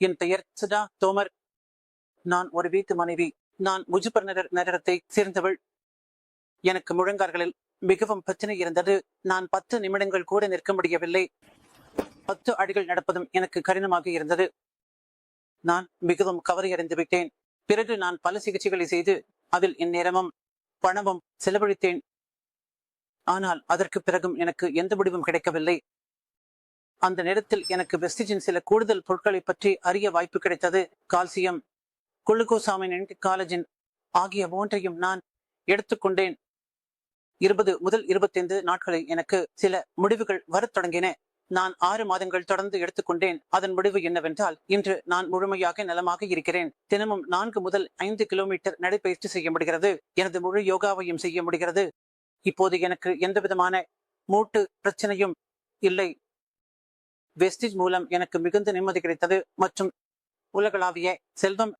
என் பெயர் சுதா தோமர். நான் ஒரு வீட்டு மனைவி. நான் முஜிபர் நகரத்தை சேர்ந்தவள். எனக்கு முழங்கால்களில் மிகவும் பிரச்சனை இருந்தது. நான் 10 நிமிடங்கள் கூட நிற்க முடியவில்லை. 10 அடிகள் நடப்பதும் எனக்கு கடினமாக இருந்தது. நான் மிகவும் கவலையடைந்து விட்டேன். பிறகு நான் பல சிகிச்சைகளை செய்து அதில் என் நேரமும் பணமும் செலவழித்தேன். ஆனால் அதற்கு பிறகும் எனக்கு எந்த முடிவும் கிடைக்கவில்லை. அந்த நேரத்தில் எனக்கு வெஸ்டிஜின் சில கூடுதல் பொருட்களை பற்றி அறிய வாய்ப்பு கிடைத்தது. கால்சியம், குளுக்கோசாமின், காலஜின் ஆகிய மூன்றையும் நான் எடுத்துக்கொண்டேன். 20 முதல் 25 நாட்களில் எனக்கு சில முடிவுகள் வரத் தொடங்கின. நான் 6 மாதங்கள் தொடர்ந்து எடுத்துக்கொண்டேன். அதன் முடிவு என்னவென்றால், இன்று நான் முழுமையாக நலமாக இருக்கிறேன். தினமும் 4 முதல் 5 கிலோமீட்டர் நடைபயிற்சி செய்ய முடிகிறது. எனது முழு யோகாவையும் செய்ய முடிகிறது. இப்போது எனக்கு எந்த விதமான மூட்டு பிரச்சனையும் இல்லை. வெஸ்டிஜ் மூலம் எனக்கு மிகுந்த நிம்மதி கிடைத்தது மற்றும் உலகளாவிய செல்வம்